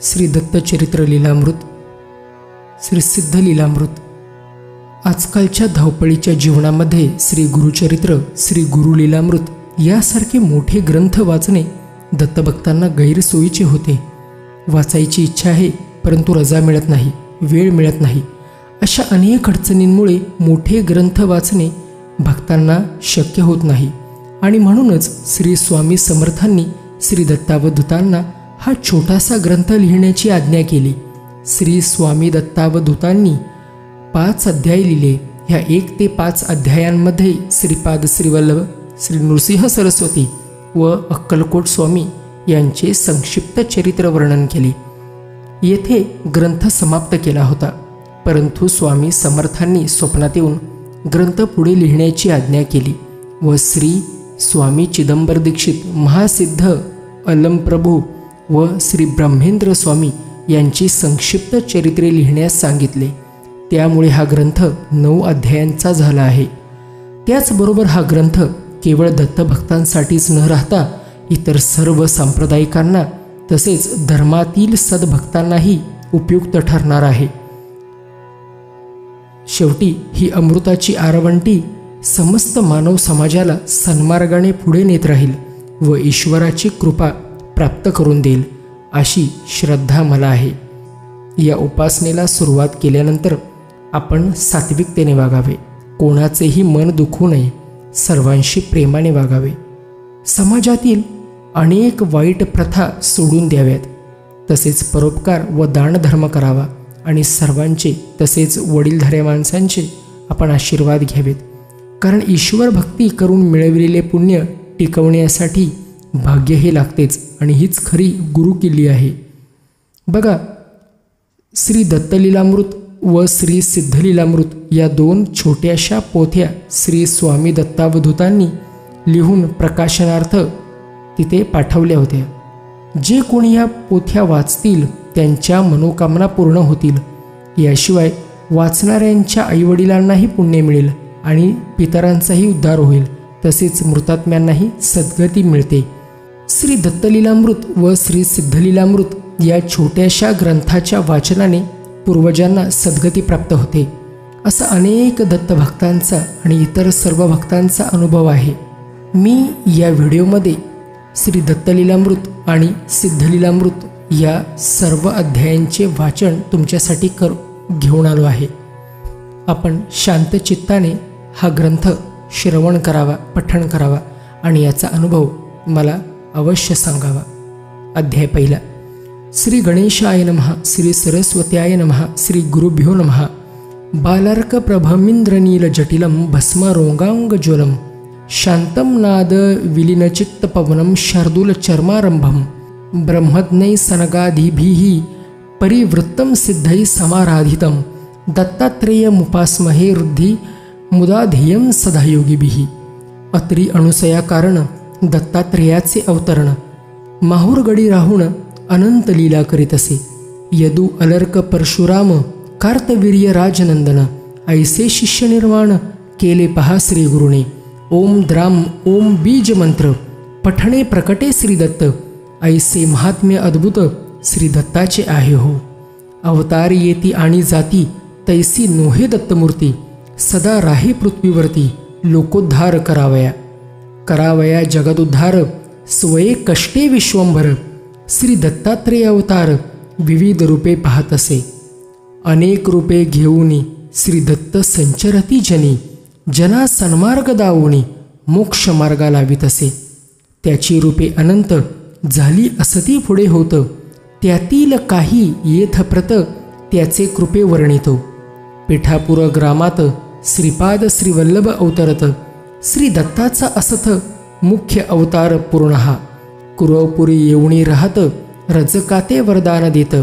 श्री दत्तचरित्र लीलामृत, श्री सिद्ध लीलामृत। आजकालच्या धावपळीच्या जीवनामध्ये श्री गुरुचरित्र, श्री गुरु लीलामृत यासारखे मोठे ग्रंथ वाचणे दत्तभक्तांना गैरसोयीचे होते। वाचायची इच्छा आहे परंतु रजा मिळत नाही, वेळ मिळत नाही। अशा अनेक अडचणींमुळे मोठे ग्रंथ वाचणे भक्तांना शक्य होत नाही आणि म्हणूनच श्री स्वामी समर्थांनी श्री दत्तावधूतांना हा छोटासा ग्रंथ लिहिण्याची आज्ञा केली। श्री स्वामी दत्तावधूतांनी 5 अध्याय लिहिले। ह्या 1 ते 5 अध्यायांमध्ये श्रीपाद श्रीवल्लभ, श्री नृसिंह सरस्वती व अक्कलकोट स्वामी यांचे संक्षिप्त चरित्र वर्णन केले। येथे ग्रंथ समाप्त केला होता, परंतु स्वामी समर्थांनी स्वप्नात येऊन ग्रंथ पुढे लिहिण्याची आज्ञा केली व श्री स्वामी चिदंबर दीक्षित, महासिद्ध अलमप्रभू व श्री ब्रह्मेंद्र स्वामी यांची संक्षिप्त चरित्रे लिहिण्यास सांगितले। त्यामुळे हा ग्रंथ 9 अध्यायांचा झाला आहे। त्याचबरोबर हा ग्रंथ केवळ दत्तभक्तांसाठीच न राहता इतर सर्व सांप्रदायिकांना तसेच धर्मातील सद्भक्तांनाही उपयुक्त ठरणार आहे। शेवटी ही अमृताची आरवंटी समस्त मानव समाजाला सन्मार्गाने पुढे नेत राहील व ईश्वराची कृपा प्राप्त करून देईल अशी श्रद्धा मला आहे। या उपासनेला सुरुवात केल्यानंतर आपण सात्विकतेने वागावे, कोणाचेही मन दुखवू नये, सर्वांशी प्रेमाने वागावे, समाजातील अनेक वाईट प्रथा सोडून द्याव्यात, तसेच परोपकार व दानधर्म करावा आणि सर्वांचे तसेच वडीलधाऱ्या माणसांचे आपण आशीर्वाद घ्यावेत, कारण ईश्वर भक्ती करून मिळविलेले पुण्य टिकवण्यासाठी भाग्य हे लागतेच आणि हीच खरी गुरुकिल्ली आहे। बघा, श्री दत्तलीलामृत व श्री सिद्धलीलामृत या 2 छोट्याशा पोथ्या श्री स्वामी दत्तावधूतांनी लिहून प्रकाशनार्थ तिथे पाठवल्या होत्या। जे कोणी या पोथ्या वाचतील त्यांच्या मनोकामना पूर्ण होतील। याशिवाय वाचणाऱ्यांच्या आईवडिलांनाही पुण्य मिळेल आणि पितरांचाही उद्धार होईल, तसेच मृतात्म्यांनाही सद्गती मिळते। श्री दत्तलीलामृत व श्री सिद्धलीलामृत या छोट्याशा ग्रंथाच्या वाचनाने पूर्वजांना सद्गती प्राप्त होते, असा अनेक दत्तभक्तांचा आणि इतर सर्व भक्तांचा अनुभव आहे। मी या व्हिडिओमध्ये श्री दत्तलीलामृत आणि सिद्धलीलामृत या सर्व अध्यायांचे वाचन तुमच्यासाठी घेऊन आलो आहे। आपण शांत चित्ताने हा ग्रंथ श्रवण करावा, पठण करावा आणि याचा अनुभव मला अवश्य सांगावा। अध्याय पहिला। श्री गणेशाय नमः, श्री सरस्वत्याय नमः, श्री गुरुभ्यो नमः। बालार्क प्रभमिंद्रनील जटिलं भस्मरोगांगज्वलं शांतं नाद विलीनचित्त पवनं शार्दूल चर्मारंभं ब्रह्मज्ञै सनगादिभिः परिवृत्तं सिद्धै समाराधितं दत्तात्रेयमुपास्महे रुद्धि मुदा ध्येयं सदा योगिभिः। अत्री अणुसया कारण दत्तात्रेयाचे अवतरण, माहुरगडी राहून अनंत लीला करीत असे। यदू अलर्क परशुराम कार्तवीर्य राजनंदन ऐसे शिष्य निर्माण केले पहा श्री गुरुने। ओम द्राम ओम बीज मंत्र पठणे प्रकटे श्री दत्त ऐसे महात्म्य अद्भुत श्री दत्ताचे आहे हो। अवतार येती आणि जाती तैसी नोहे दत्तमूर्ती सदा राहे पृथ्वीवरती लोकोद्धार करावया जगदुद्धार स्वये कष्टे विश्वंभर। श्री दत्तात्रेय अवतार विविध रूपे पाहत असे, अनेक रूपे घेऊनी श्री दत्त संचरती जनी जना सन्मार्ग दावुनी मोक्ष मार्गा लावित असे। त्याची रूपे अनंत झाली असती पुढे होत, त्यातील काही येथ प्रत त्याचे कृपे वर्णितो। पिठापुर ग्रामात श्रीपाद श्रीवल्लभ अवतरत श्री दत्ताचा असथ मुख्य अवतार पूर्णहा। कुरवपुरी येऊनी राहत रजकाते वरदान देत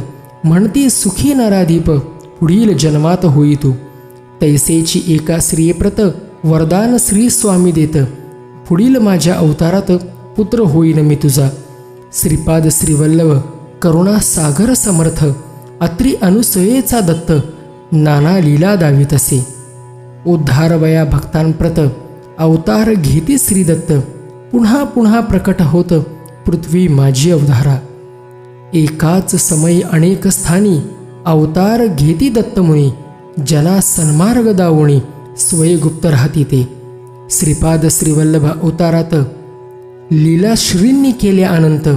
म्हणती सुखी नराधीप पुढील जन्मात होईतो। तैसेची एका श्रीप्रत वरदान श्री स्वामी देत पुढील माझ्या अवतारात पुत्र होईन मी तुझा। श्रीपाद श्रीवल्लभ करुणा सागर समर्थ अत्री अनुसयेचा दत्त नाना लीला दावित असे। उद्धारवया भक्तांप्रत अवतार घेती श्री दत्त पुन्हा पुन्हा प्रकट होत पृथ्वी माझी अवधारा। एकाच समयी अनेक स्थानी अवतार घेती दत्तमुनी, जना सन्मार्ग दावणी स्वयगुप्त राहती ते. श्रीपाद श्रीवल्लभ अवतारात लीला श्रींनी केल्या अनंत,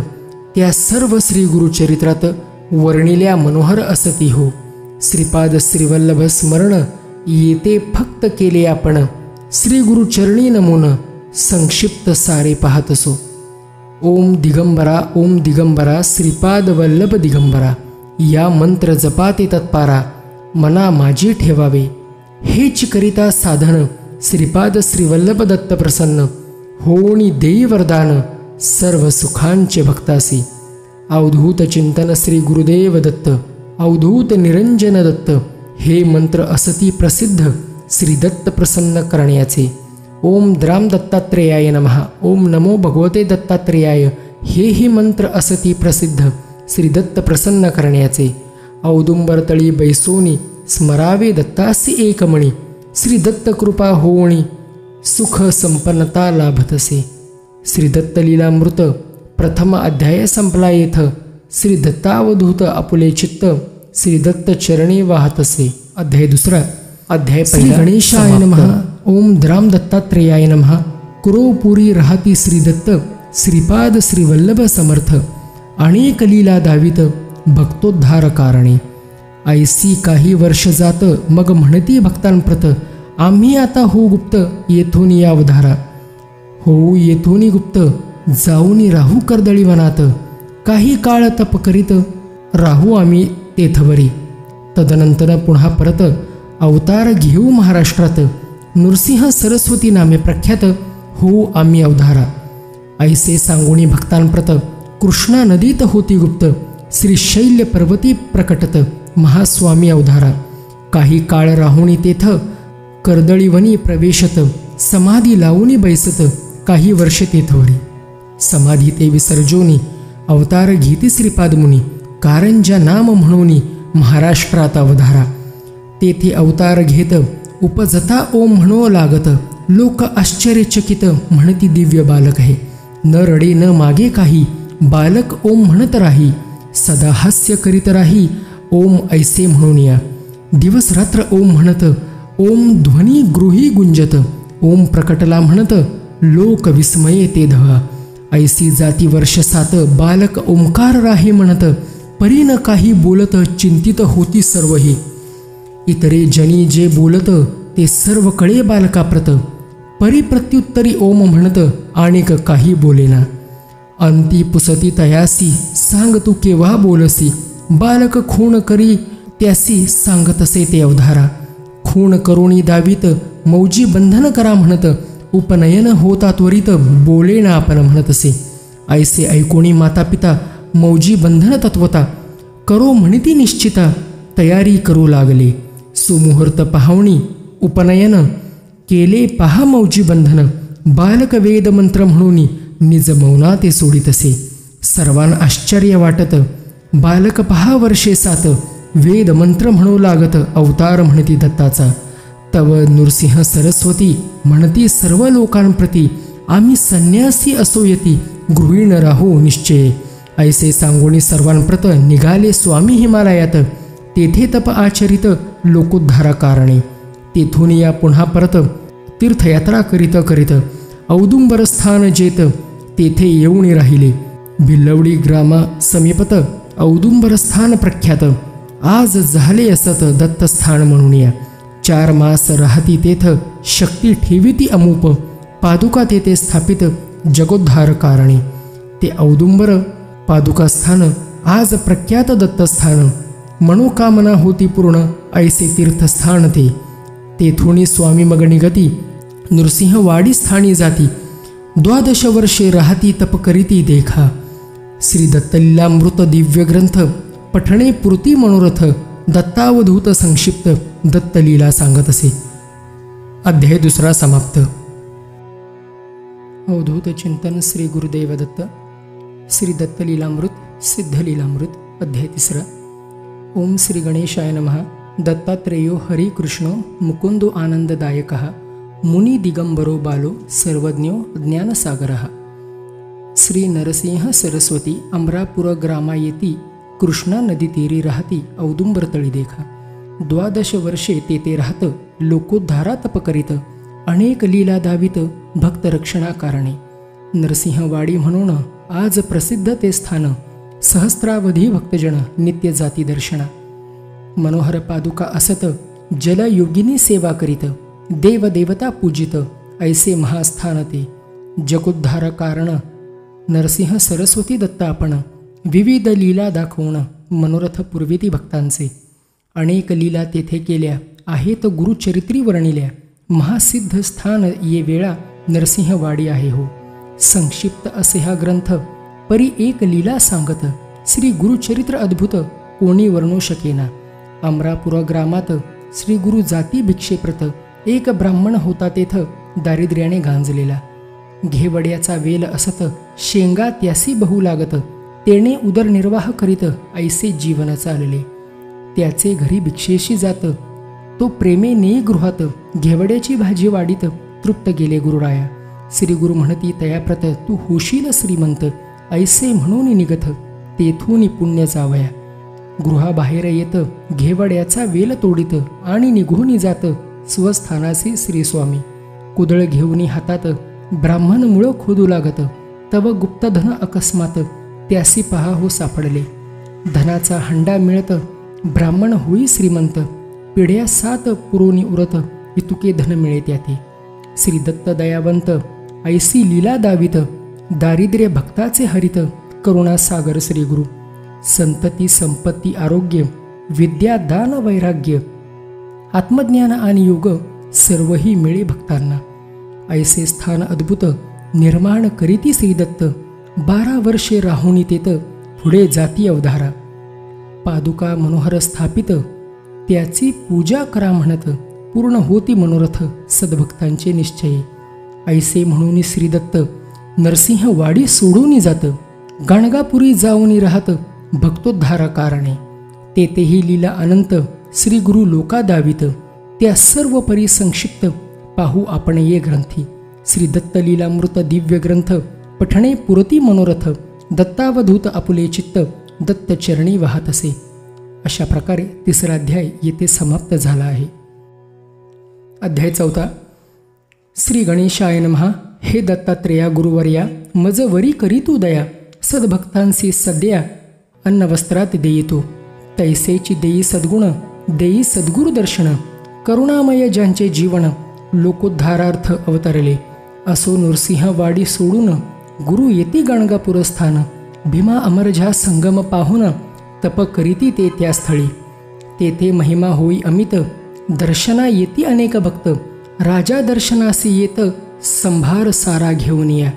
त्या सर्व श्री गुरुचरित्रात वर्णिल्या मनोहर असती हो. श्रीपाद श्रीवल्लभ स्मरण येते फक्त केले आपण, श्री गुरुचरणी नमून संक्षिप्त सारे पाहतसो. ओम दिगंबरा श्रीपाद वल्लभ दिगंबरा, या मंत्र जपाते तत्पारा मना माझी ठेवावे. हेच करिता साधन श्रीपाद श्रीवल्लभ दत्त प्रसन्न, होणी देई वरदान सर्व सुखांचे भक्तासी. अवधूत चिंतन श्री गुरुदेव दत्त, अवधूत निरंजन दत्त, हे मंत्र असती प्रसिद्ध श्री दत्त प्रसन्न करण्याचे. ओम द्राम दत्तात्रेयाय नमः. ओम नमो भगवते दत्तात्रेयाय, हेही मंत्र असती प्रसिद्ध श्री दत्त प्रसन्न करण्याचे. औदुंबर तळी बैसोनी स्मरावे दत्तासी एकमणी, श्री दत्त कृपा होवणी सुख संपन्नता लाभतसे. श्री दत्त लीलामृत प्रथम अध्याय संपला येथ. श्री दत्तावधूत आपुले चित्त श्री दत्त चरणी वाहतसे. अध्याय दुसरा. अध्याय श्री गणेशाय नमः. ओम द्राम दत्तात्रेयाय नमः. कुरोपुरी राहती श्री दत्त श्रीपाद श्रीवल्लभ समर्थ, अनेक लीला दावित भक्तोद्धार कारणे. ऐसी काही वर्ष जात मग म्हणती भक्तांप्रत, आम्ही आता हो गुप्त येथून या अवधारा. हो येथून गुप्त जाऊनी राहू कर्दळी वनात, काही काळ तप करीत राहू आम्ही तेथवरी. तदनंतर पुन्हा परत अवतार घेऊ महाराष्ट्रात, नृसिंह सरस्वती नामे प्रख्यात हो आम्ही अवधारा. ऐसे सांगुनी भक्तांप्रत कृष्णा नदीत होती गुप्त, श्री शैल्य पर्वती प्रकटत महास्वामी अवधारा. काही काळ राहुणी तेथ कर्दळीवनी प्रवेशत, समाधी लावूनी बैसत काही वर्ष तेथवरी. समाधी ते विसर्जोनी अवतार घेती श्रीपाद मुनी, कारंजा नाम म्हणूनी महाराष्ट्रात अवधारा. तेथे अवतार घेत उपजता ओम म्हणो लागत, लोक आश्चर्यचकित म्हणती दिव्य बालक आहे. न रडे न मागे काही, बालक ओम म्हणत राही, सदा हास्य करीत राही ओम ऐसे म्हणून या. दिवस रात्र ओम म्हणत, ओम ध्वनी गृही गुंजत, ओम प्रकटला म्हणत लोक विस्मये ते धवा. ऐसी जाती वर्ष सात, बालक ओंकार राही म्हणत, परी न काही बोलत चिंतित होती सर्वही. इतरे जनी जे बोलत ते सर्व कळे बालकाप्रत, परी प्रत्युत्तरी ओम म्हणत आणिक काही बोलेना. अंती पुसती तयासी सांग तू केव्हा बोलसी, बालक खूण करी त्यासी सांगतसे ते अवधारा. खूण करुणी दावीत मौजी बंधन करा म्हणत, उपनयन होता त्वरित बोलेना आपण म्हणतसे. ऐसे ऐकोणी माता पिता मौजी बंधन तत्वता, करो म्हणती निश्चिता तयारी करू लागले. सुमुहूर्त पाहवणी उपनयन केले पहा मौजी बंधन, बालक वेद मंत्र म्हणून निज मौना ते सोडितसे. सर्वांना आश्चर्य वाटत, बालक पहा वर्षे सात, वेद मंत्र म्हणू लागत अवतार म्हणती दत्ताचा. तव नृसिंह सरस्वती म्हणती सर्व लोकांप्रती, आम्ही संन्यासी असोयती गृहीण राहू निश्चय. ऐसे सांगोनी सर्वांप्रत निघाले स्वामी हिमालयात, तेथे तप आचरित लोकोद्धारा कारणे. तेथून या पुन्हा परत तीर्थयात्रा करीत करीत औदुंबर स्थान जेत तेथे येऊन राहिले. भिल्लवडी ग्रामा समीपत औदुंबर स्थान प्रख्यात, आज झाले असत दत्तस्थान म्हणून या. 4 मास राहती तेथ शक्ती ठेविती अमूप, पादुका तेथे स्थापित जगोद्धार कारणे. ते औदुंबर पादुका स्थान आज प्रख्यात दत्तस्थान, मनोकामना होती पूर्ण ऐसे तीर्थस्थान ते. तेथुनी स्वामी मग निगती नृसिंहवाडी स्थानी जाती, 12 वर्षे राहती तप करीती देखा. श्री दत्तलीलामृत दिव्य ग्रंथ पठणे पुरती मनोरथ, दत्तावधूत संक्षिप्त दत्तलीला सांगत असे. अध्याय दुसरा समाप्त. अवधूत चिंतन श्री गुरुदेव दत्त. श्री दत्तलीलामृत सिद्धलीलामृत. अध्याय तिसरा. ओम श्री गणेशाय नमः. दत्तात्रेयो हरि कृष्णो मुकुंदो आनंददायकः, मुनी दिगंबरो बालो सर्वज्ञो ज्ञानसागरः. श्री नरसिंह सरस्वती अमरापुर ग्रामा येती कृष्णा नदी तीरी राहती औदुंबर तळी देखा. 12 वर्षे तेथे राहत लोकोद्धारा तप करीत अनेक लीला दावित भक्त रक्षणा कारणे. नरसिंहवाडी म्हणून आज प्रसिद्ध ते स्थान. सहस्रावधी भक्तजन नित्य जाती दर्शना. मनोहर पादुका असत जलयोगिनी सेवा करीत देव देवता पूजित ऐसे महास्थान ते. जगोद्धार कारण नरसिंह सरस्वती दत्त आपण विविध लीला दाखवून मनोरथ पुरविती भक्तांचे. अनेक लीला तेथे केल्या आहेत गुरुचरित्री वर्णिल्या. महासिद्ध स्थान ये वेळा नरसिंहवाडी आहे हो. संक्षिप्त असे हा ग्रंथ परी एक लीला सांगत श्री गुरुचरित्र अद्भुत कोणी वर्णू शकेना. अमरापुर ग्रामात श्री गुरु जाती भिक्षेप्रत एक ब्राह्मण होता तेथ दारिद्र्याने गांजलेला. घेवड्याचा वेल असत शेंगा त्यासी बहु लागत तेने उदरनिर्वाह करीत ऐसे जीवन चालले. त्याचे घरी भिक्षेशी जात तो प्रेमे नेई गृहात घेवड्याची भाजी वाढीत तृप्त गेले गुरुराया. श्री गुरु म्हणती तयाप्रत तू होशील श्रीमंत ऐसे म्हणून निगत तेथून पुण्य जावया. गृहाबाहेर येत घेवड्याचा वेल तोडीत आणि निघून जात स्वस्थानासी श्री स्वामी. कुदळ घेऊनी हातात ब्राह्मण मुळ खोदू लागत तव गुप्तधन अकस्मात त्यासी पहा हो सापडले. धनाचा हंडा मिळत ब्राह्मण होई श्रीमंत पिढ्या 7 पुरोनी उरत इतुके धन मिळे त्याते. श्री दत्त दयावंत ऐसी लीला दावित दारिद्र्य भक्ताचे हरित करुणा सागर श्री गुरु. संतती संपत्ती आरोग्य विद्या दान वैराग्य आत्मज्ञान आणि योग सर्वही मिळे भक्तांना. ऐसे स्थान अद्भुत निर्माण करीती श्री दत्त 12 वर्षे राहुनी तेत पुढे जाती अवधारा. पादुका मनोहर स्थापित त्याची पूजा करा म्हणत पूर्ण होती मनोरथ सद्भक्तांचे निश्चय. ऐसे म्हणून श्रीदत्त नरसिंहवाडी सोडून जात गाणगापुरी जाऊन राहत भक्तोद्धारा कारणे. तेथेही लीला अनंत श्री गुरु लोका दावित त्या सर्व परी संक्षिप्त पाहू आपण ये ग्रंथी. श्री दत्त लीलामृत दिव्य ग्रंथ पठणे पुरती मनोरथ दत्तावधूत आपुले चित्त दत्त चरणी वाहत असे. अशा प्रकारे 3रा अध्याय येथे समाप्त झाला आहे. अध्याय 4. श्री गणेशाय नमः. हे दत्तात्रेया गुरुवर्या मज वरी करी तू दया. सद्भक्तांसी सद्या अन्न वस्त्रात देईतो तैसेची देई सद्गुण देई सद्गुरु दर्शन. करुणामय ज्यांचे जीवन लोकोद्धारार्थ अवतरले. असो नरसिंहवाडी सोडून गुरु येती गाणगापूर स्थान. भीमा अमरझा संगम पाहून तप करीती ते त्या स्थळी. तेथे महिमा होई अमित दर्शना येती अनेक भक्त. राजा दर्शनासी येत संभार सारा घेऊन या.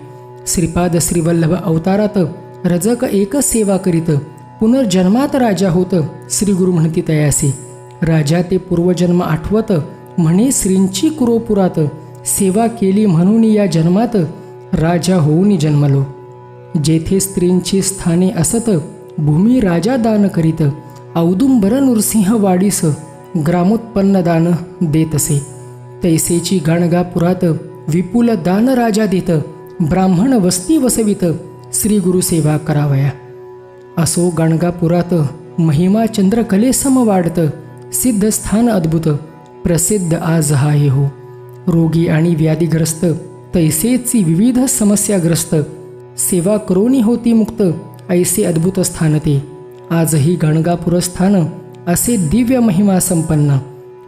श्रीपाद श्रीवल्लभ अवतारात रजक एक सेवा करीत पुनर्जन्मात राजा होत श्री गुरु म्हणती तयासी. राजा ते पूर्वजन्म आठवत म्हणे श्रींची कुरोपुरात. सेवा केली म्हणून या जन्मात राजा होऊन जन्मलो. जेथे स्त्रींची स्थाने असत भूमी राजा दान करीत. औदुंबर नरसिंहवाडीस ग्रामोत्पन्न दान देत असे. तैसेची गाणगापुरात विपुल दान राजा देत. ब्राह्मण वस्ती वसवित श्री गुरु सेवा करावया. असो गाणगापुरात महिमा चंद्रकले सम वाढत. सिद्ध स्थान अद्भुत प्रसिद्ध आज आहे हो. रोगी आणि व्याधीग्रस्त तैसेची विविध समस्याग्रस्त सेवा करोनी होती मुक्त. ऐसे अद्भुत स्थान ते. आजही गाणगापूर स्थान असे दिव्य महिमा संपन्न.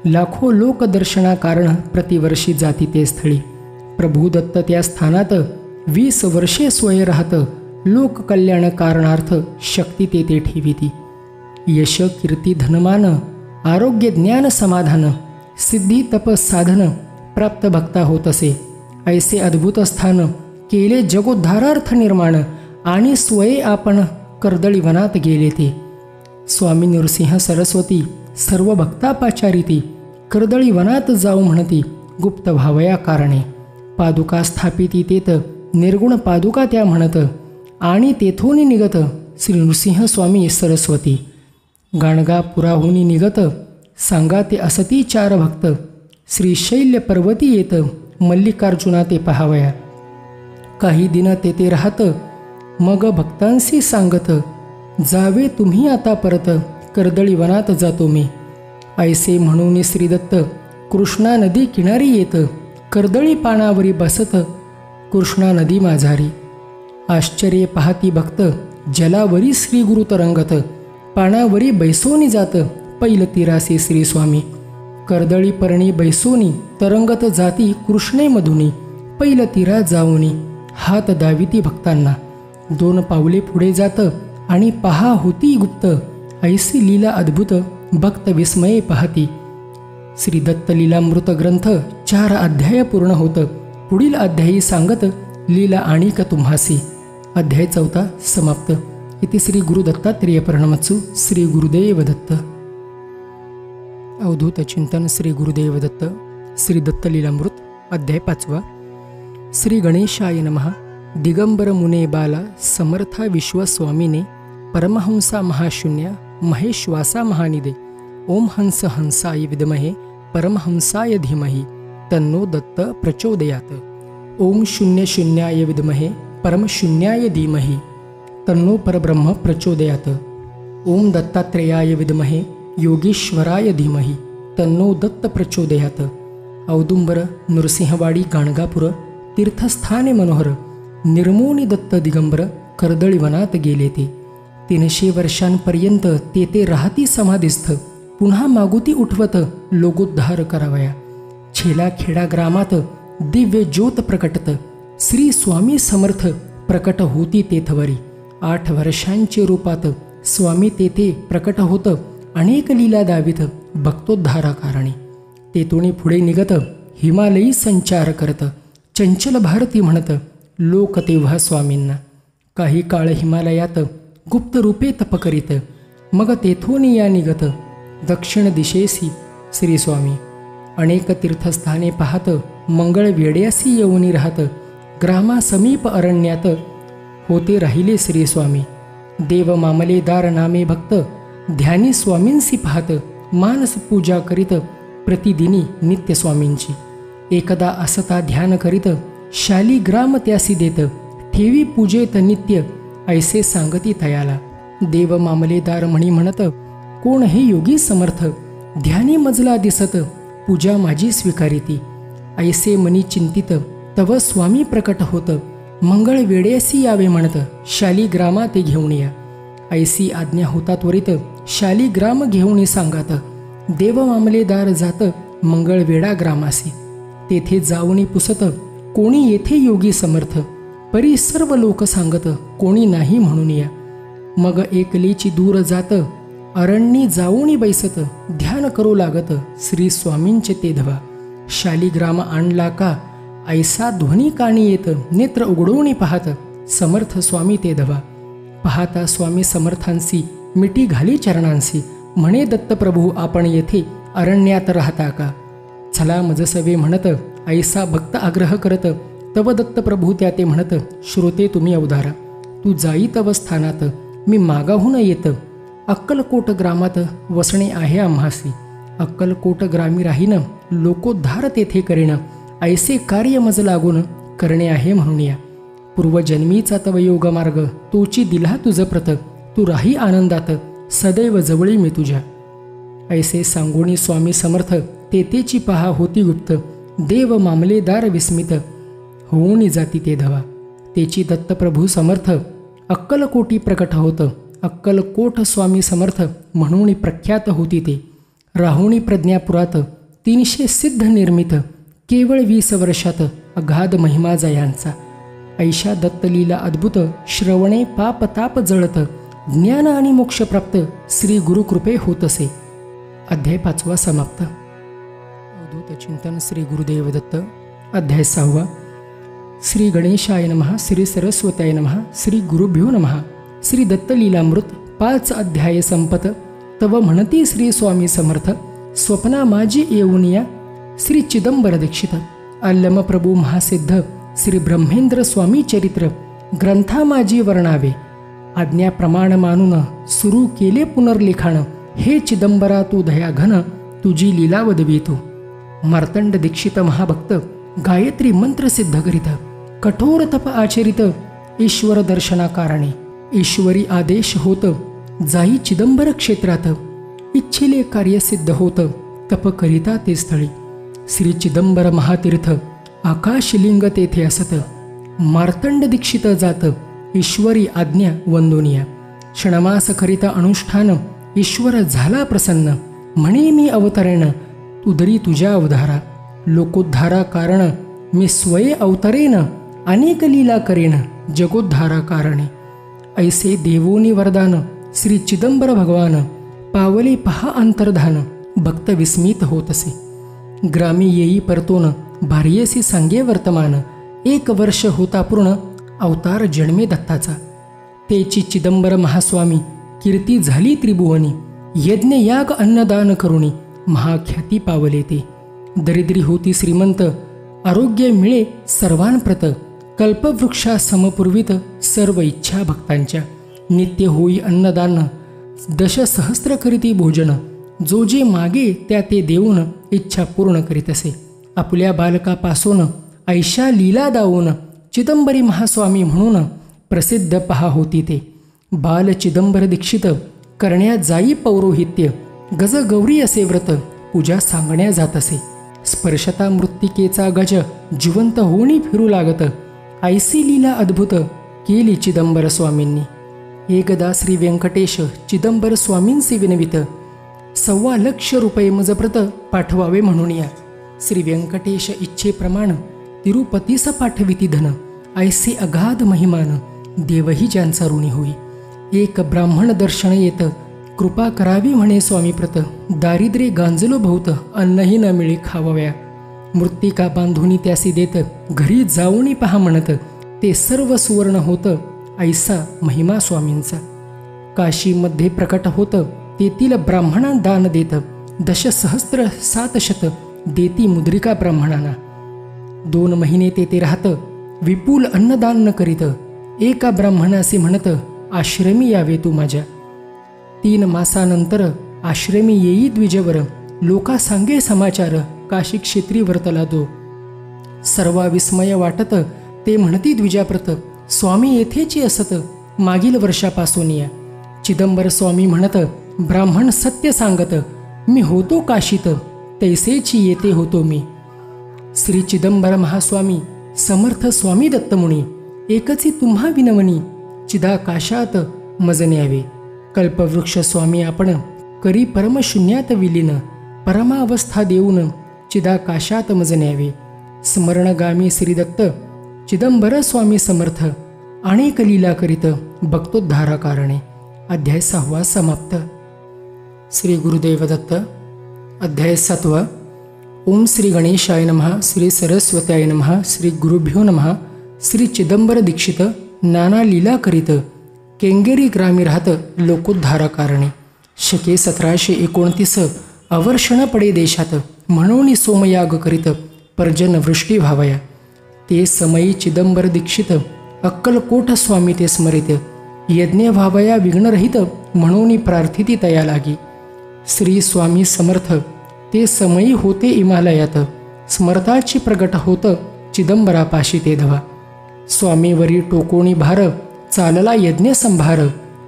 लाखो लोक दर्शना कारण प्रतिवर्षी जाती ते स्थळी. प्रभू दत्त त्या स्थानात 20 वर्षे स्वय राहत. लोक कल्याण कारणार्थ शक्ती ते ठेविती. यश कीर्ती धनमान आरोग्य ज्ञान समाधान सिद्धी तप साधन प्राप्त भक्ता होत असे. ऐसे अद्भुत स्थान केले जगोद्धारार्थ निर्माण. आणि स्वये आपण कर्दळी वनात गेले ते. स्वामी नरसिंह सरस्वती सर्व भक्ता पाचारिती. कर्दळी वनात जाऊ म्हणती गुप्त भावया कारणे. पादुका स्थापिती तेत निर्गुण पादुका त्या म्हणत. आणि तेथून निगत श्री नृसिंह स्वामी सरस्वती. गाणगापुराहुनी निगत सांगा ते असती 4 भक्त. श्रीशैल्य पर्वती येत मल्लिकार्जुना ते पहावया. काही दिन तेथे राहत मग भक्तांशी सांगत, जावे तुम्ही आता परत, कर्दळी वनात जातो मी. ऐसे म्हणून श्रीदत्त कृष्णा नदी किनारी येत, कर्दळी पानावरी बसत कृष्णा नदी माझारी. आश्चर्य पाहती भक्त जलावरी श्री गुरु तरंगत, पानावरी बैसोनी जात पैल तीरासी श्री स्वामी. कर्दळी पर्णी बैसोनी तरंगत जाती कृष्णे मधुनी, पैल तीरा जाऊनी हात दाविती भक्तांना. 2 पावले पुढे जात आणि पहा होती गुप्त, ऐसी लीला अद्भुत भक्त विस्मये पाहती. श्री दत्त लीलामृत ग्रंथ 4 अध्याय पूर्ण होत. पुढील अध्यायी सांगत लीला आणिक तुम्हासी. अध्याय 4 समाप्त. इति श्री गुरु दत्तात्रेय प्रणमत्सु. श्री गुरुदेव दत्त. अवधूत चिंतन श्री गुरुदेव दत्त. श्री दत्त लीलामृत अध्याय 5. श्री गणेशाय नमः. दिगंबर मुने बाला समर्था विश्वस्वामीने, परमहंसा महाशून्य महेश्वासा महानिदे. ओम हंस हंसाय विद्महे परमहंसाय धीमहि, तन्नो दत्त प्रचोदयात. ओम शून्य शून्याय विद्महे परमशून्याय धीमहि, तन्नो परब्रह्म प्रचोदयात. ओम दत्तात्रेयाय विद्महे योगीश्वराय धीमहि, तन्नो दत्त प्रचोदयात. औदुंबर नृसिंहवाडी गाणगापूर तीर्थस्थाने मनोहर, निर्मोनी दत्त दिगंबर कर्दळी वनात गेले ते. 300 वर्षांपर्यंत तेथे राहती समाधिस्थ, पुन्हा मागुती उठवत लोकोद्धार करावया. छेला खेडा ग्रामात दिव्य ज्योत प्रकटत, श्री स्वामी समर्थ प्रकट होती तेथवरी. 8 वर्षांचे रूपात स्वामी तेथे प्रकट होत, अनेक लीला दावित भक्तोद्धारा कारणी. तेथुनी पुढे निघत हिमालयी संचार करत, चंचल भारती म्हणत लोक तेव्हा स्वामींना. काही काळ हिमालयात गुप्त रूपे तप करीत, मग तेथून या निघत दक्षिण दिशेसी श्री स्वामी. अनेक तीर्थस्थाने पाहत मंगळ वेड्यासी येऊनी राहत, ग्रामासमीप अरण्यात होते राहिले श्री स्वामी. देव मामलेदार नामे भक्त ध्यानी स्वामींसी पाहत, मानस पूजा करीत प्रतिदिनी नित्य स्वामींची. एकदा असता ध्यान करीत शालिग्राम त्यासी देत, ठेवी पूजेत नित्य ऐसे सांगती तयाला. देव मामलेदार म्हणी म्हणत, कोण हे योगी समर्थ, ध्यानी मजला दिसत पूजा माझी स्वीकारिती. ऐसे मनी चिंतित तव स्वामी प्रकट होत, मंगळ वेड्यासी यावे म्हणत शालिग्रामा ते घेऊन या. ऐसी आज्ञा होता त्वरित शालिग्राम घेऊन सांगात. देव मामलेदार जात मंगळ वेडा ग्रामासी, तेथे जाऊनी पुसत कोणी येथे योगी समर्थ, परी सर्व लोक सांगत कोणी नाही म्हणून या. मग एकलीची दूर जात अरण्यी जाऊनी बैसत, ध्यान करू लागत श्री स्वामींचे ते धवा. शालिग्राम आणला का ऐसा ध्वनी कानी येत, नेत्र उघडूनी पाहत समर्थ स्वामी ते धवा. पाहता स्वामी समर्थांसी मिठी घाली चरणांसी, म्हणे दत्तप्रभू आपण येथे अरण्यात राहता का. चला मजसवे म्हणत ऐसा भक्त आग्रह करत, तव दत्तप्रभू त्या ते म्हणत श्रोते तुम्ही अवधारा. तू जाई तव स्थानात मी मागाहून येत, अक्कलकोट ग्रामात वसणे आहे आम्हासी. अक्कलकोट ग्रामी राहीन लोकोद्धार तेथे करीन, ऐसे कार्य मज लागून करणे आहे म्हणून या. पूर्वजन्मीचा तव योग मार्ग तोची दिला तुझ प्रत, तू राही आनंदात सदैव जवळी मी तुझ्या. ऐसे सांगोनी स्वामी समर्थ तेथेची पहा होती गुप्त, देव मामलेदार विस्मित होऊनी जाती ते धवा. तेची दत्तप्रभू समर्थ अक्कलकोटी प्रकट होत, अक्कलकोट स्वामी समर्थ म्हणून प्रख्यात होती ते. राहुणी प्रज्ञापुरात 300 सिद्ध निर्मित, केवळ 20 वर्षात अगाध महिमा जयांचा. ऐशा दत्तलीला अद्भुत श्रवणे पाप ताप जळत, ज्ञान आणि मोक्ष प्राप्त श्री गुरुकृपे होतसे. अध्याय 5 समाप्त. अवधूत चिंतन श्री गुरुदेव दत्त. अध्याय 6. श्री गणेशाय नमः. श्री सरस्वत्याय नमः. श्री गुरुभ्यो नमः. श्री दत्त लीलामृत 5 अध्याय संपत. तव म्हणती श्री स्वामी समर्थ, स्वप्ना माझी येऊन या. श्री चिदंबर दीक्षित. अल्लम प्रभू महासिद्ध श्री ब्रह्मेंद्र स्वामी चरित्र ग्रंथा माझी वर्णावे. आज्ञा प्रमाण मानून सुरू केले पुनर्लिखाण, हे चिदंबरा तू दयाघन तुझी लीला वदवितो. मार्तंड दीक्षित महाभक्त गायत्री मंत्र सिद्ध करीत, कठोर तप आचरित ईश्वर दर्शनाकारणे ईश्वरी आदेश होत जाई चिदंबर क्षेत्रात इच्छिले कार्य सिद्ध होत तप करिता ते स्थळी श्री चिदंबर महातीर्थ आकाशलिंग तेथे असत मार्तंड दीक्षित जात ईश्वरी आज्ञा वंदोनिया क्षणमास करिता अनुष्ठान ईश्वर झाला प्रसन्न म्हणे मी अवतरेण उदरी तुझ्या अवधारा लोकोद्धारा कारण मी स्वये अवतरेन अनेक लीला करेन जगोद्धारा कारणे ऐसे देवोनी वरदान श्री चिदंबर भगवान पावले पहा अंतर्धान भक्त विस्मित होत असे ग्रामी येई परतोन भार्येसी सांगे वर्तमान 1 वर्ष होता पूर्ण अवतार जन्मे दत्ताचा तेची चिदंबर महास्वामी कीर्ती झाली त्रिभुवनी यज्ञ याग अन्नदान करुणी महाख्याती पावले ते दरिद्री होती श्रीमंत आरोग्य मिळे सर्वांप्रत कल्पवृक्षा समपूर्वित सर्व इच्छा भक्तांच्या नित्य होई अन्नदान दशसहस्र करीती भोजन जो जे मागे त्या ते देऊन इच्छा पूर्ण करीत असे आपल्या बालकापासून ऐशा लीला दावून चिदंबरी महास्वामी म्हणून प्रसिद्ध पहा होती ते बाल चिदंबर दीक्षित करण्यात जाई पौरोहित्य गज गौरी असे व्रत पूजा सांगण्या जात असे स्पर्शता मृत्तिकेचा गज जिवंत होणी फिरू लागत ऐसी लीला अद्भुत केली चिदंबर स्वामींनी एकदा श्री व्यंकटेश चिदंबर स्वामींचे विनवित 1.25 लाख रुपये मजप्रत पाठवावे म्हणून या श्री व्यंकटेश इच्छेप्रमाण तिरुपतीस पाठविती धन ऐसे अगाध महिमान देवही ज्यांचा ऋणी होई एक ब्राह्मण दर्शन येत कृपा करावी म्हणे स्वामीप्रत दारिद्र्य गांजलो बहुत अन्नही न मिळे खावाव्या मृत्तिका बांधुनी त्यासी देत घरी जाऊनी पहा म्हणत ते सर्व सुवर्ण होत ऐसा महिमा स्वामींचा काशीमध्ये प्रकट होत तेथील ब्राह्मणा दान देत 10,700 देती मुद्रिका ब्राह्मणांना 2 महिने तेथे राहत विपुल अन्नदान न करीत एका ब्राह्मणासे म्हणत आश्रमी यावे तू माझ्या 3 मासानंतर आश्रमी येई द्विजवर लोका सांगे समाचार काशी क्षेत्री वर्तला तो सर्वा विस्मय वाटत ते म्हणती द्विजाप्रत स्वामी येथेची असत मागील वर्षापासून या चिदंबर स्वामी म्हणत ब्राह्मण सत्य सांगत मी होतो काशीत तैसेची येथे होतो मी श्री चिदंबर महास्वामी समर्थ स्वामी दत्तमुनी एकची तुम्हा विनवणी चिदाकाशात मज न्यावे कल्पवृक्ष स्वामी आपण करी परमशून्यात विलीन परमावस्था देऊन चिदाकाशात मज न्यावे स्मरणगामी श्रीदत्त चिदंबर स्वामी समर्थ अनेक लीला करीत भक्तोद्धारा कारणे अध्याय 6 समाप्त. श्री गुरुदेव दत्त. अध्याय 7. ओम श्री गणेशाय नमः. श्री सरस्वत्याय नमः. श्री गुरुभ्यो नमः. श्री चिदंबर दीक्षित नाना लीला करीत केंगेरी ग्रामी राहत लोकोद्धारा कारणे. शके 1729 अवर्षण पडे देशात म्हणून सोमयाग करीत पर्जन वृष्टी व्हावया. ते समयी चिदंबर दीक्षित अक्कलकोट स्वामी ते स्मरित यज्ञ व्हावया विघ्नरहित म्हणून प्रार्थिती तया लागी. श्री स्वामी समर्थ ते समयी होते हिमालयात स्मरताची प्रगट होत चिदंबरापाशी ते धवा. स्वामीवरी टोकोणी भार चालला यज्ञ संभार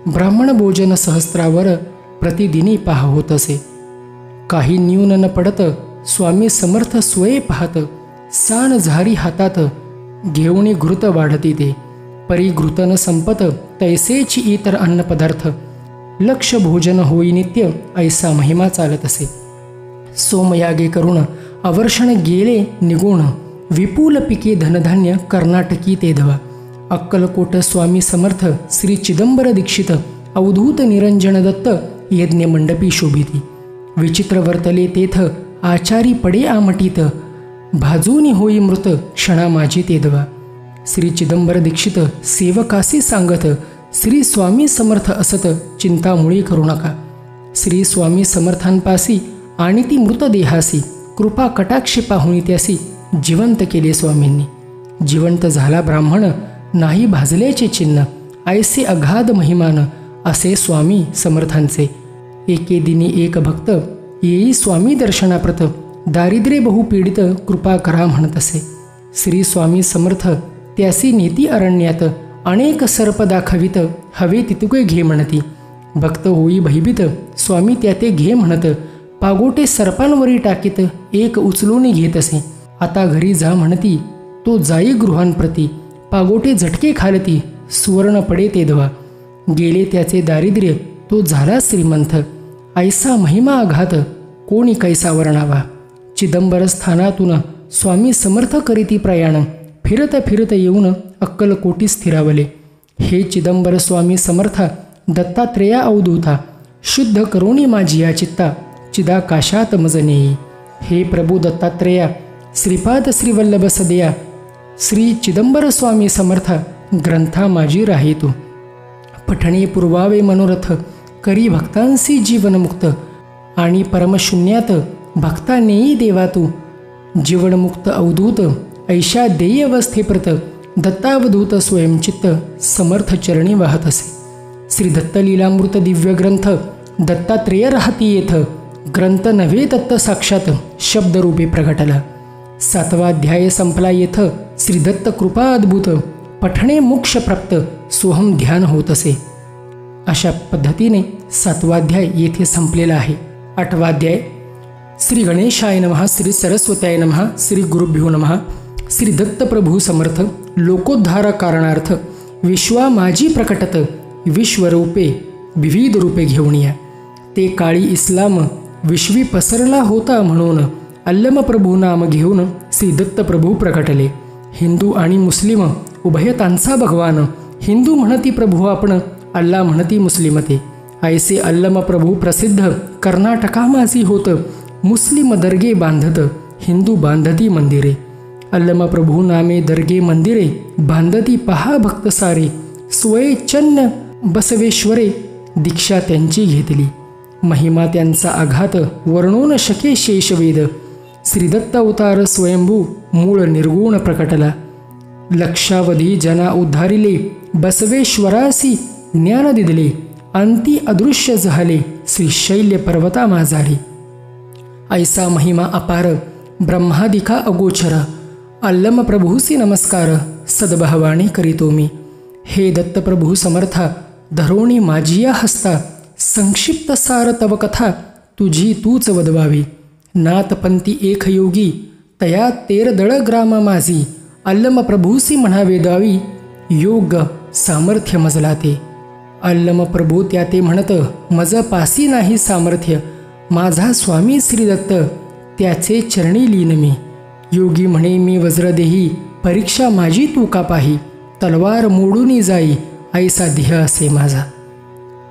ब्राह्मण भोजन सहस्रावर प्रतिदिनी पाह होत असे. काही न्यून न पडत स्वामी समर्थ स्वये पाहत सान झारी हातात घेऊनी घृत वाढती ते परी घृत न संपत तैसेची इतर अन्नपदार्थ लक्ष भोजन होई नित्य ऐसा महिमा चालत असे. सोमयागे करुण अवर्षण गेले निगुण विपुल पिके धनधान्य कर्नाटकी ते धवा. अक्कलकोट स्वामी समर्थ श्री चिदंबर दीक्षित अवधूत निरंजन दत्त यज्ञ मंडपी शोभिती. विचित्र वर्तले तेथ आचारी पडे आमटीत भाजूनी होई मृत क्षणा माझी ते धवा. श्री चिदंबर दीक्षित सेवकासी सांगत श्री स्वामी समर्थ असत चिंतामुळी करू नका. श्री स्वामी समर्थांपासी आणि ती मृतदेहासी कृपा कटाक्षी पाहुणी त्यासी जिवंत केले स्वामींनी. जिवंत झाला ब्राह्मण नाही भाजल्याचे चिन्ह ऐसे अगाध महिमान असे स्वामी समर्थांचे. एके दिनी एक भक्त येई स्वामी दर्शनाप्रत दारिद्र्य बहुपीडित कृपा करा म्हणत असे. श्री स्वामी समर्थ त्यासी नेती अरण्यात अनेक सर्प दाखवित हवे तितुके घे म्हणती. भक्त होई भयभीत स्वामी त्या ते घे म्हणत. पागोटे सर्पांवरी टाकीत एक उचलून घेत असे. आता घरी जा म्हणती तो जाई गृहांप्रती. पागोटे झटके खालती सुवर्ण पडे ते धवा. गेले त्याचे दारिद्र्य तो झाला श्रीमंत. ऐसा महिमा आघात कोणी कैसा वर्णावा. चिदंबर स्थानातून स्वामी समर्थ करीती प्रयाण. फिरत फिरत येऊन अक्कलकोटी स्थिरावले. हे चिदंबर स्वामी समर्था दत्तात्रेया अवधूता. शुद्ध करुणी माझी या चित्ता चिदाकाशात मज नेई. हे प्रभू दत्तात्रेया श्रीपाद श्रीवल्लभ सदया. श्री चिदंबर स्वामी समर्थ ग्रंथा माझी राही तू. पठणे पुरवावे मनोरथ करी भक्तांसी जीवनमुक्त. आणि परमशून्यात भक्तानेही देवा तू. जीवनमुक्त अवधूत ऐशा देय अवस्थेप्रत दत्तावधूत स्वयंचित्त समर्थ चरणी वाहत असे. श्री दत्तलीलामृत दिव्य ग्रंथ दत्तात्रेय राहती येथ. ग्रंथ नव्हे दत्त साक्षात शब्दरूपे प्रगटला. 7वा अध्याय संपला येथ. श्री दत्त कृपा अद्भुत पठणे मोक्ष प्राप्त सोहम ध्यान होत असे. अशा पद्धतीने 7वा अध्याय येथे संपलेला आहे. 8वा अध्याय. श्री गणेशाय नमः. श्री सरस्वत्याय नमः. श्री गुरुभ्यो नमः. श्री दत्त प्रभू समर्थ. लोकोद्धार कारणार्थ विश्वा माझी प्रकटत. विश्वरूपे विविध रूपे घेऊन या. ते काळी इस्लाम विश्वी पसरला होता म्हणून अल्लम प्रभू नाम घेऊन श्री दत्त प्रभू प्रकटले. हिंदू आणि मुस्लिम उभयतांचा भगवान. हिंदू म्हणती प्रभू आपण, अल्ला म्हणती मुस्लिमते. ऐसे अल्लम प्रभू प्रसिद्ध कर्नाटका माझी होत. मुस्लिम दर्गे बांधत हिंदू बांधती मंदिरे. अल्लम प्रभू नामे दर्गे मंदिरे बांधती पहा भक्त सारे. स्वयंचन्न बसवेश्वरे दीक्षा त्यांची घेतली. महिमा त्यांचा आघात वर्णून शके शेषवेद. श्रीदत्त अवतार स्वयंभू मूळ निर्गुण प्रकटला. लक्षावधी जना उद्धारिले बसवेश्वरासी ज्ञान दिदले. अंती अदृश्य झाले श्रीशैल्य पर्वता माझारी. ऐसा महिमा अपार ब्रह्मादिका अगोचर. अल्लम प्रभूसी नमस्कार सद्भावाने करीतो मी. हे दत्तप्रभू समर्था धरोणी माझिया हस्ता. संक्षिप्त सार तव कथा तुझी तूच वदवावी. नाथपंथी एक योगी तया 13 ग्राम माझी. अल्लम प्रभूसी म्हणावे दावी योग सामर्थ्य मजला ते. अल्लम प्रभू त्या ते म्हणत मज पासी नाही सामर्थ्य. माझा स्वामी श्रीदत्त त्याचे चरणी लीन मी. योगी म्हणे मी वज्रदेही परीक्षा माझी तू का पाही. तलवार मोडूनी जाई ऐसा देह असे माझा.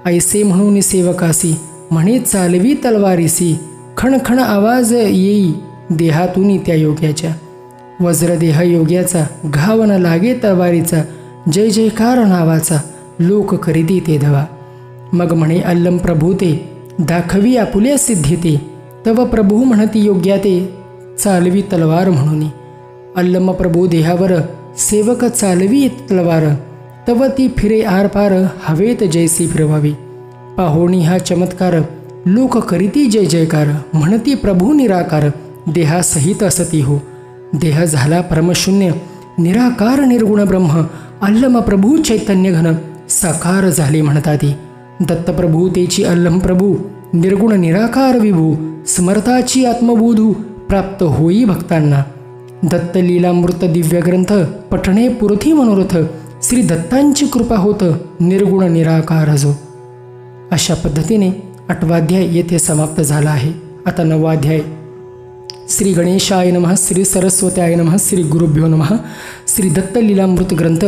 ऐसे म्हणून सेवकासी म्हणे चालवी तलवारीसी. खणखण आवाज येई देहातून त्या योग्याच्या. वज्रदेह योग्याचा घाव न लागे तलवारीचा. जय जयकार नावाचा लोक करीती ते धवा. मग म्हणे अल्लम प्रभू ते दाखवी आपुल्या सिद्धी ते. तव प्रभू म्हणती योग्या ते चालवी तलवार म्हणून. अल्लम प्रभू देहावर सेवक चालवी तलवार. तव ती फिरे आरपार हवेत जैसी फिरवावी. पाहोणी हा चमत्कार लोक करीती जय जयकार. म्हणती प्रभू निराकार देहासहित असती हो. देह झाला परमशून्य निराकार निर्गुण ब्रह्म. अल्लम प्रभू चैतन्य घन साकार झाले म्हणताती. दत्तप्रभू तेची अल्लम प्रभू निर्गुण निराकार विभू. समर्थाची आत्मबोधू प्राप्त होई भक्तांना. दत्तलीलामृत दिव्य ग्रंथ पठणे पुरथी मनोरथ. श्री दत्तांची कृपा होत निर्गुण निराकार जो. अशा पद्धतीने 8वा अध्याय येथे समाप्त झाला आहे. आता 9वा अध्याय. श्री गणेशाय नमः. श्री सरस्वत्याय नमः. श्री गुरुभ्यो नमः. श्री दत्त लीलामृत ग्रंथ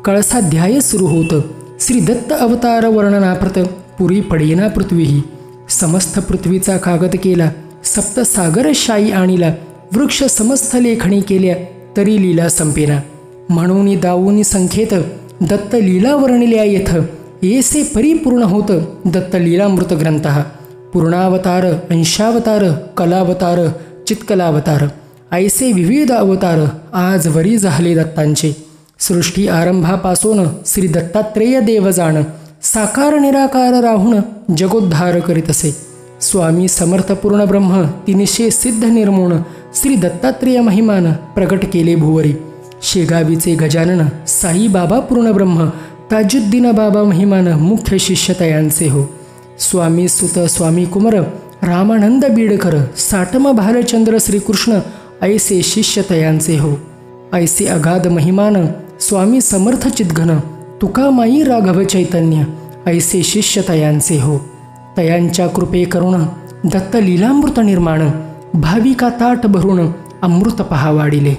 कळसाध्याय सुरू होत. श्री दत्त अवतार वर्णनाप्रत पुरी पडेना पृथ्वीही. समस्त पृथ्वीचा कागद केला. सप्तसागरशाही आणिला. वृक्ष समस्त लेखणी केल्या तरी लीला संपेना. म्हणून दावूनी संख्येत दत्त लीला वर्णिल्या येथ. येसे परिपूर्ण होत दत्त लीलामृत ग्रंथ. पूर्णावतार अंशावतार कलावतार चित्कलावतार ऐसे विविध अवतार आजवरी झाले दत्तांचे. सृष्टी आरंभापासून श्री दत्तात्रेय देव जाण. साकार निराकार राहून जगोद्धार करीत असे. स्वामी समर्थ पूर्ण ब्रह्म तिनिशे सिद्ध निर्मूण. श्री दत्तात्रेय महिमान प्रगट केले भुवरी. शेगावीचे गजानन साईबाबा पूर्णब्रह्म ताजुद्दीन बाबा महिमान मुख्य शिष्य तयांचे हो. स्वामी सुत स्वामी कुमार रामानंद बीडकर साटम भालचंद्र श्रीकृष्ण ऐसे शिष्य तयांचे हो. ऐसे अगाध महिमान स्वामी समर्थ चिद्घन तुकामाई राघव चैतन्य ऐसे शिष्य तयांचे हो. तयांच्या कृपे करुण दत्त लीलामृत निर्माण भाविका ताट भरून अमृत पहा वाढिले.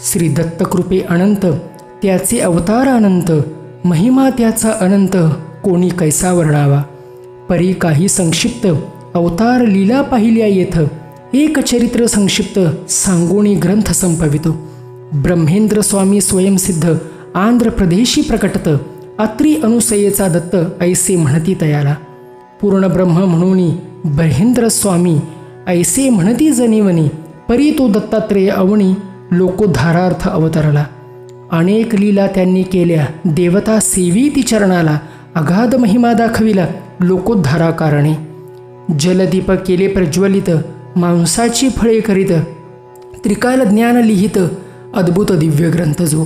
श्री दत्त कृपे अनंत त्याचे अवतार अनंत महिमा त्याचा अनंत कोणी कैसा वर्णावा. परी काही संक्षिप्त अवतार लीला पाहिल्या येथ एक चरित्र संक्षिप्त सांगोणी ग्रंथ संपवितो. ब्रह्मेंद्र स्वामी स्वयंसिद्ध आंध्र प्रदेशी प्रकटत अत्री अनुसयेचा दत्त ऐसे म्हणती तयाला. पूर्ण ब्रह्म म्हणून ब्रह्मेंद्र स्वामी ऐसे म्हणती जनिवनी परी तो दत्तात्रेय अवनी लोकोद्धारार्थ अवतरला. अनेक लीला त्यांनी केल्या देवता सेवी ती चरणाला. अगाध महिमा दाखविला लोकोद्धारा कारणे. जलदीप केले प्रज्वलित मांसाची फळे करीत त्रिकाल ज्ञान लिहित अद्भुत दिव्य ग्रंथ जो.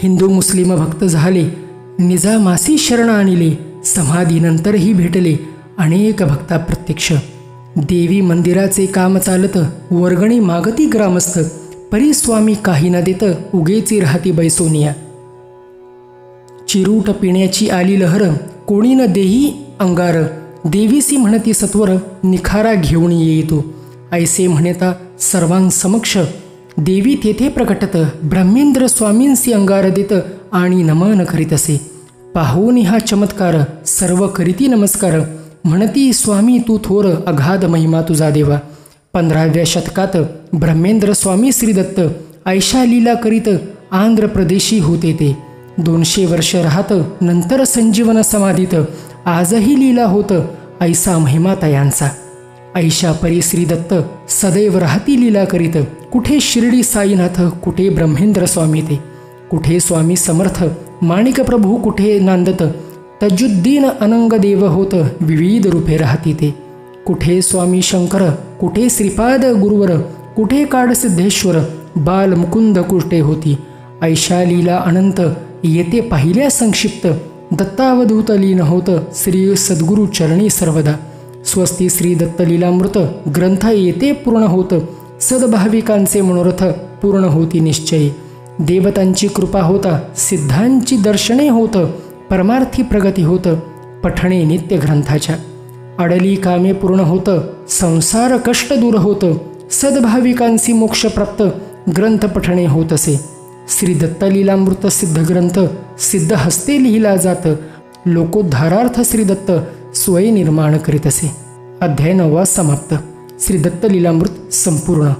हिंदू मुस्लिम भक्त झाले निजामासी शरण आणिले. समाधीनंतरही भेटले अनेक भक्ता प्रत्यक्ष. देवी मंदिराचे काम चालत वर्गणी मागती ग्रामस्थ परी स्वामी काही न देत उगेची राहती बैसोनिया. चिरूट पिण्याची आली लहर कोणी न देही अंगार देवीसी म्हणती सत्वर निखारा घेऊन येतो. ऐसे म्हणता सर्वांसमक्ष देवी तेथे प्रकटत ब्रह्मेंद्र स्वामींसी अंगार देत आणि नमन करीत असे. पाहून हा चमत्कार सर्व करीती नमस्कार म्हणती स्वामी तू थोर अगाध महिमा तुझा देवा. 15व्या शतकात ब्रह्मेंद्र स्वामी श्रीदत्त ऐशा लीला करीत आंध्र प्रदेशी होते ते. 200 वर्ष राहत नंतर संजीवन समाधीत आजही लीला होत ऐसा महिमा तयांचा. ऐशा परी श्रीदत्त सदैव राहती लीला करीत. कुठे शिर्डी साईनाथ कुठे ब्रह्मेंद्र स्वामी ते. कुठे स्वामी समर्थ माणिक प्रभू कुठे नांदत तजुद्दीन अनंग देव होत विविध रूपे राहती ते. कुठे स्वामी शंकर कुठे श्रीपाद गुरुवर कुठे काड सिद्धेश्वर बाल मुकुंद कुठे होती. ऐशा लीला अनंत येते पाहिल्या संक्षिप्त दत्तावधूत लीन होत श्री सद्गुरु चरणी सर्वदा. स्वस्ती श्री दत्त लीलामृत ग्रंथ येते पूर्ण होत सद्भाविकांचे मनोरथ पूर्ण होती निश्चय. देवतांची कृपा होता सिद्धांची दर्शने होत परमार्थी प्रगती होत पठणे नित्य ग्रंथाच्या. अडली कामे पूर्ण होत संसार कष्ट दूर होत सद्भाविकांची मोक्ष प्राप्त ग्रंथ पठणे होत असे. श्री दत्त लीलामृत सिद्ध ग्रंथ सिद्ध हस्ते लिहिला जात लोकोद्धारार्थ श्री दत्त स्वय निर्माण करीत असे. अध्याय 9 समाप्त. श्री दत्त लीलामृत संपूर्ण.